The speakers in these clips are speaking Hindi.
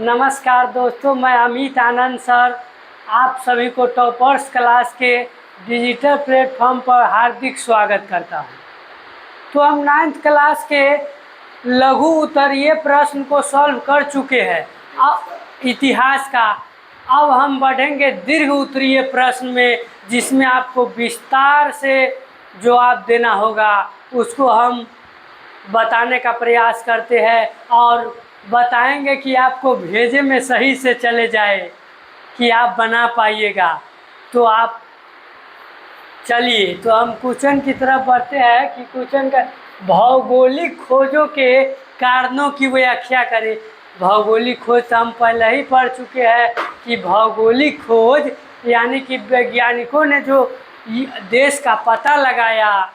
नमस्कार दोस्तों, मैं अमित आनंद सर आप सभी को टॉपर्स क्लास के डिजिटल प्लेटफॉर्म पर हार्दिक स्वागत करता हूं। तो हम 9th क्लास के लघु उत्तरीय प्रश्न को सॉल्व कर चुके हैं अब इतिहास का। अब हम बढ़ेंगे दीर्घ उत्तरीय प्रश्न में, जिसमें आपको विस्तार से जवाब देना होगा। उसको हम बताने का प्रयास करते हैं और बताएंगे कि आपको भेजे में सही से चले जाए कि आप बना पाइएगा। तो आप चलिए, तो हम क्वेश्चन की तरफ बढ़ते हैं कि क्वेश्चन का भौगोलिक खोजों के कारणों की व्याख्या करें। भौगोलिक खोज तो हम पहले ही पढ़ चुके हैं कि भौगोलिक खोज यानी कि वैज्ञानिकों ने जो देश का पता लगाया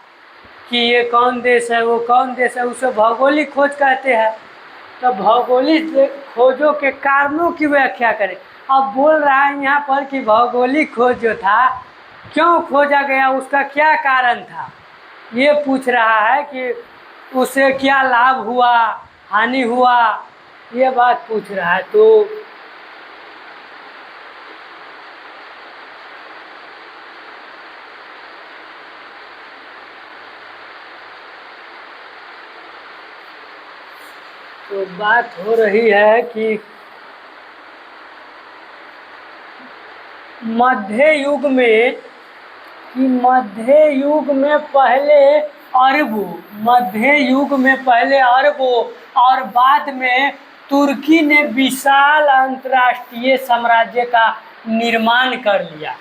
कि ये कौन देश है, वो कौन देश है, उसे भौगोलिक खोज कहते हैं। तो भौगोलिक खोजों के कारणों की व्याख्या करें। अब बोल रहा है यहाँ पर कि भौगोलिक खोज जो था क्यों खोजा गया, उसका क्या कारण था, ये पूछ रहा है कि उसे क्या लाभ हुआ, हानि हुआ, ये बात पूछ रहा है। तो बात हो रही है कि मध्य युग में पहले अरबों और बाद में तुर्की ने विशाल अंतर्राष्ट्रीय साम्राज्य का निर्माण कर लिया।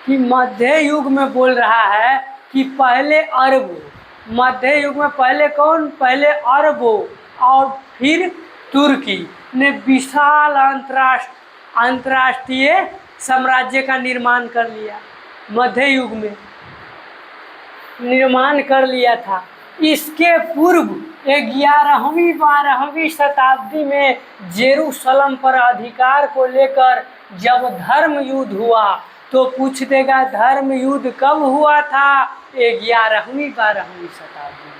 कि मध्य युग में बोल रहा है कि पहले अरबों, मध्य युग में पहले कौन, पहले अरबों और फिर तुर्की ने विशाल अंतर्राष्ट्रीय साम्राज्य का निर्माण कर लिया। मध्य युग में निर्माण कर लिया था। इसके पूर्व 11वीं 12वीं शताब्दी में जेरूसलम पर अधिकार को लेकर जब धर्म युद्ध हुआ, तो पूछ देगा धर्म युद्ध कब हुआ था? 11वीं 12वीं शताब्दी में।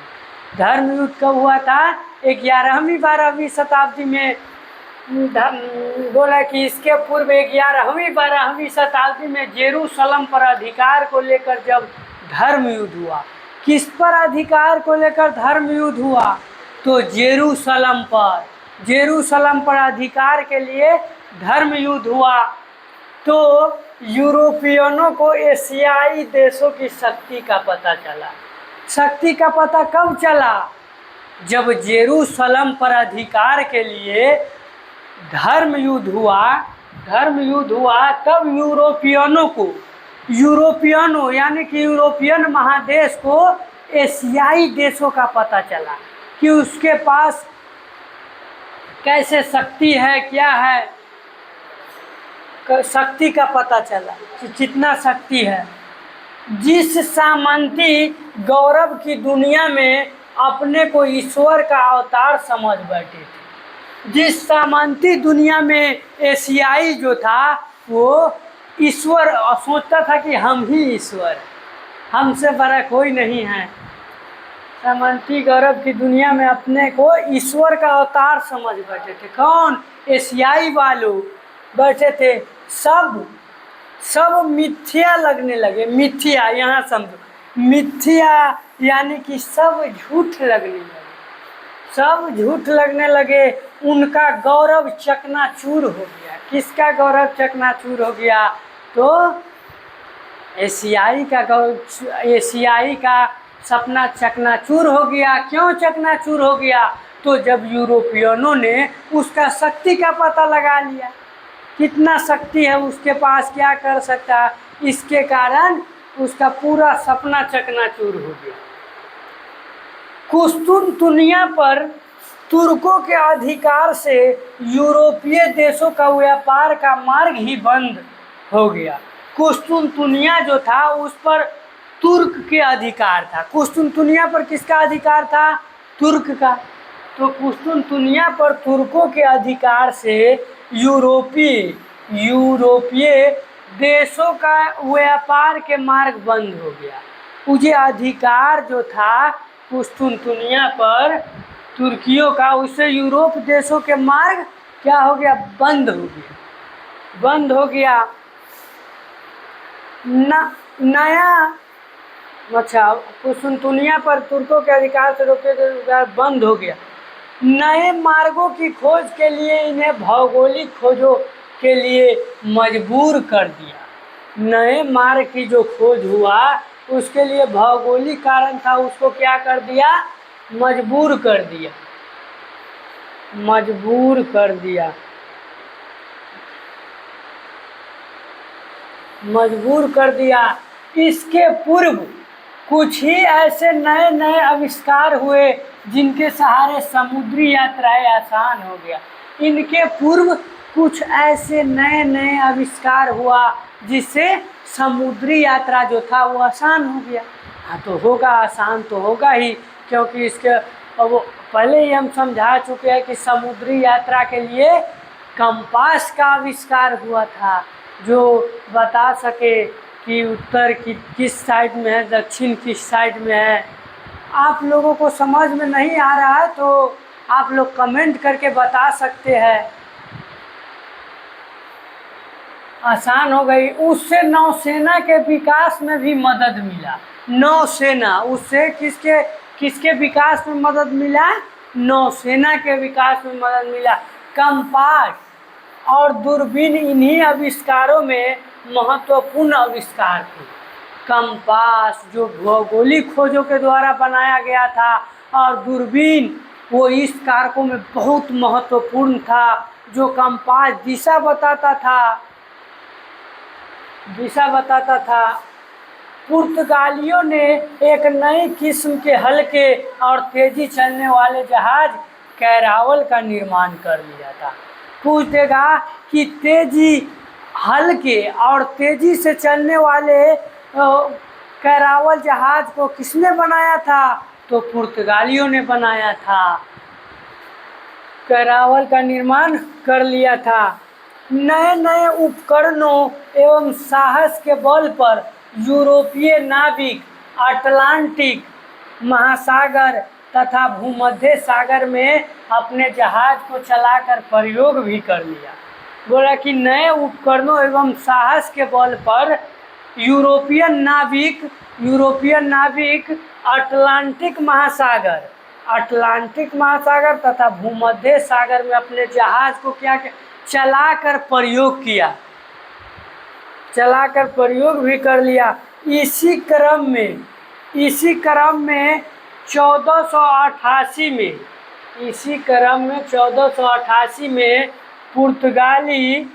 धर्म युद्ध कब हुआ था? 11वीं 12वीं शताब्दी में। बोला कि इसके पूर्व 11वीं 12वीं शताब्दी में जेरूसलम पर अधिकार को लेकर जब धर्म युद्ध हुआ। किस पर अधिकार को लेकर धर्म युद्ध हुआ? तो जेरूसलम पर अधिकार के लिए धर्म युद्ध हुआ। तो यूरोपियनों को एशियाई देशों की शक्ति का पता चला। शक्ति का पता कब चला? जब जेरूसलम पर अधिकार के लिए धर्म युद्ध हुआ, तब यूरोपियनों यानी कि यूरोपियन महादेश को एशियाई देशों का पता चला कि उसके पास कैसे शक्ति है, क्या है, शक्ति का पता चला कि कितना शक्ति है। जिस सामंती गौरव की दुनिया में अपने को ईश्वर का अवतार समझ बैठे थे, जिस सामंती दुनिया में एशियाई जो था वो ईश्वर सोचता था कि हम ही ईश्वर, हमसे बड़ा कोई नहीं है। सामंती गौरव की दुनिया में अपने को ईश्वर का अवतार समझ बैठे थे। कौन? एशियाई वालों बैठे थे। सब मिथ्या लगने लगे। मिथ्या, यहाँ समझो, मिथ्या यानी कि सब झूठ लगने लगे। उनका गौरव चकनाचूर हो गया। किसका गौरव चकनाचूर हो गया? तो एशियाई का सपना चकनाचूर हो गया। क्यों चकनाचूर हो गया? तो जब यूरोपियनों ने उसका शक्ति का पता लगा लिया, कितना शक्ति है उसके पास, क्या कर सकता है, इसके कारण उसका पूरा सपना चकनाचूर हो गया। कुस्तुनतुनिया पर तुर्कों के अधिकार से यूरोपीय देशों का व्यापार का मार्ग ही बंद हो गया। कुस्तुनतुनिया जो था उस पर तुर्क के अधिकार था। कुस्तुनतुनिया पर किसका अधिकार था? तुर्क का। तो कुस्तुनतुनिया पर तुर्कों के अधिकार से यूरोपीय देशों का व्यापार के मार्ग बंद हो गया। मुझे अधिकार जो था कुस्तुनतुनिया पर तुर्कियों का, उससे यूरोप देशों के मार्ग क्या हो गया, बंद हो गया, बंद हो गया। नया, अच्छा, कुसुनतुनिया पर तुर्कों के अधिकार से रोके गए अधिकार बंद हो गया। नए मार्गों की खोज के लिए इन्हें भौगोलिक खोजों के लिए मजबूर कर दिया। नए मार्ग की जो खोज हुआ उसके लिए भौगोलिक कारण था, उसको क्या कर दिया, मजबूर कर दिया, मजबूर कर दिया, मजबूर कर दिया। इसके पूर्व कुछ ही ऐसे नए नए आविष्कार हुए जिनके सहारे समुद्री यात्राएं आसान हो गया। इनके पूर्व कुछ ऐसे नए नए आविष्कार हुआ जिससे समुद्री यात्रा जो था वो आसान हो गया। हाँ तो होगा, आसान तो होगा ही, क्योंकि इसके वो पहले ही हम समझा चुके हैं कि समुद्री यात्रा के लिए कंपास का आविष्कार हुआ था, जो बता सके कि उत्तर की किस साइड में है, दक्षिण किस साइड में है। आप लोगों को समझ में नहीं आ रहा है तो आप लोग कमेंट करके बता सकते हैं। आसान हो गई। उससे नौसेना के विकास में भी मदद मिला। नौसेना, उससे किसके किसके विकास में मदद मिला, नौसेना के विकास में मदद मिला। कंपास और दूरबीन इन्हीं आविष्कारों में महत्वपूर्ण आविष्कार थे। कंपास जो भौगोलिक खोजों के द्वारा बनाया गया था, और दूरबीन वो इस कारकों में बहुत महत्वपूर्ण था। जो कंपास दिशा बताता था, दिशा बताता था। पुर्तगालियों ने एक नई किस्म के हल्के और तेजी चलने वाले जहाज कैरावल का निर्माण कर लिया था। पूछ देगा कि तेजी, हल्के और तेजी से चलने वाले कैरावल जहाज को किसने बनाया था, तो पुर्तगालियों ने बनाया था, कैरावल का निर्माण कर लिया था। नए नए उपकरणों एवं साहस के बल पर यूरोपीय नाविक अटलांटिक महासागर तथा भूमध्य सागर में अपने जहाज को चलाकर प्रयोग भी कर लिया। बोला कि नए उपकरणों एवं साहस के बल पर यूरोपियन नाविक अटलांटिक महासागर तथा भूमध्य सागर में अपने जहाज को क्या चलाकर प्रयोग किया, चलाकर प्रयोग भी कर लिया। इसी क्रम में 1488 में, इसी क्रम में 1488 में पुर्तगाली,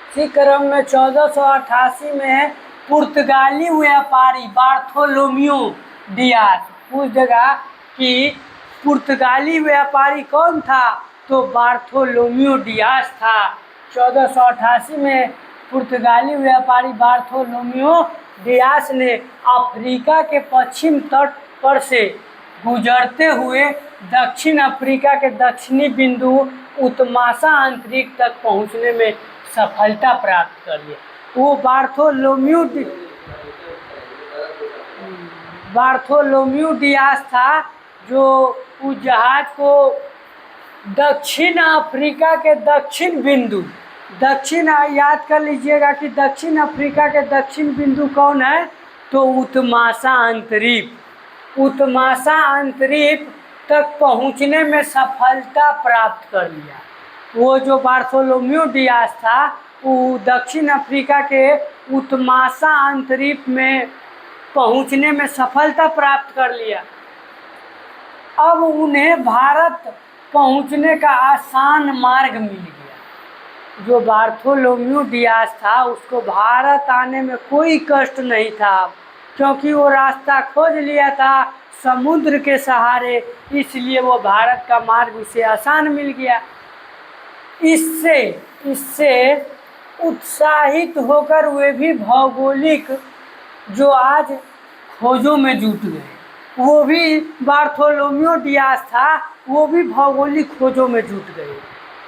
इसी क्रम में 1488 में पुर्तगाली व्यापारी बार्थोलोम्यू डियास, पूछ देगा कि पुर्तगाली व्यापारी कौन था, तो बार्थोलोम्यू डियास था। 1488 में पुर्तगाली व्यापारी बार्थोलोम्यू डियास ने अफ्रीका के पश्चिम तट पर से गुजरते हुए दक्षिण अफ्रीका के दक्षिणी बिंदु उत्मासा अंतरिक्ष तक पहुंचने में सफलता प्राप्त कर लिया। वो बार्थोलोम्यू डियास था जो उस जहाज को दक्षिण अफ्रीका के दक्षिण बिंदु, याद कर लीजिएगा कि दक्षिण अफ्रीका के दक्षिण बिंदु कौन है, तो उत्मासा अंतरिक्ष तक पहुंचने में सफलता प्राप्त कर लिया। वो जो बार्थोलोम्यू डियास था वो दक्षिण अफ्रीका के उत्मासा अंतरिक्ष में पहुंचने में सफलता प्राप्त कर लिया। अब उन्हें भारत पहुंचने का आसान मार्ग मिल गया। जो बार्थोलोम्यू डियास था उसको भारत आने में कोई कष्ट नहीं था, क्योंकि वो रास्ता खोज लिया था समुद्र के सहारे, इसलिए वो भारत का मार्ग उसे आसान मिल गया। इससे उत्साहित होकर वे भी भौगोलिक जो आज खोजों में जुट गए, वो भी बार्थोलोम्यू डियास था, वो भी भौगोलिक खोजों में जुट गए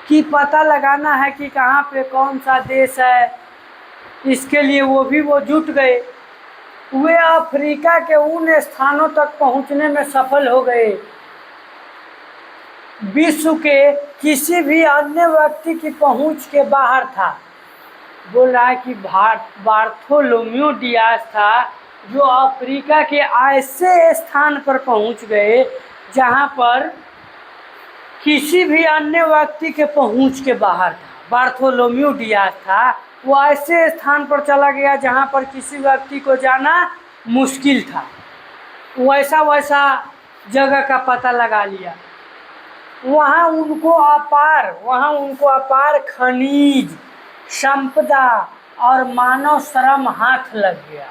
कि पता लगाना है कि कहाँ पे कौन सा देश है, इसके लिए वो जुट गए। वे अफ्रीका के उन स्थानों तक पहुँचने में सफल हो गए विश्व के किसी भी अन्य व्यक्ति की पहुंच के बाहर था। बोल रहा है कि बार्थोलोम्यू डियाज था जो अफ्रीका के ऐसे स्थान पर पहुंच गए जहां पर किसी भी अन्य व्यक्ति के पहुंच के बाहर था। बार्थोलोम्यू डियाज था, वो ऐसे स्थान पर चला गया जहां पर किसी व्यक्ति को जाना मुश्किल था। वैसा वैसा जगह का पता लगा लिया। वहाँ उनको अपार खनिज संपदा और मानव श्रम हाथ लग गया।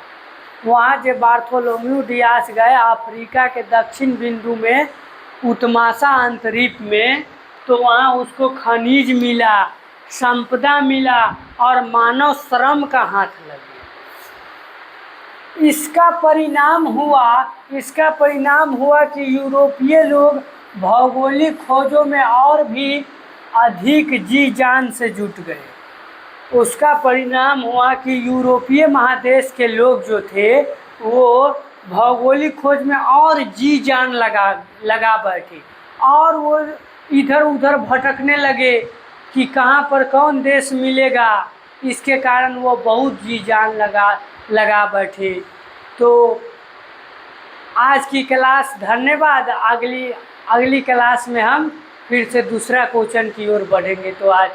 वहाँ जब बार्थोलोम्यू डियाज गए अफ्रीका के दक्षिण बिंदु में उत्मासा अंतरीप में, तो वहाँ उसको खनिज मिला, संपदा मिला और मानव श्रम का हाथ लग गया। इसका परिणाम हुआ कि यूरोपीय लोग भौगोलिक खोजों में और भी अधिक जी जान से जुट गए। उसका परिणाम हुआ कि यूरोपीय महादेश के लोग जो थे वो भौगोलिक खोज में और जी जान लगा बैठे और वो इधर उधर भटकने लगे कि कहाँ पर कौन देश मिलेगा। इसके कारण वो बहुत जी जान लगा बैठे। तो आज की क्लास धन्यवाद। अगली क्लास में हम फिर से दूसरा क्वेश्चन की ओर बढ़ेंगे। तो आज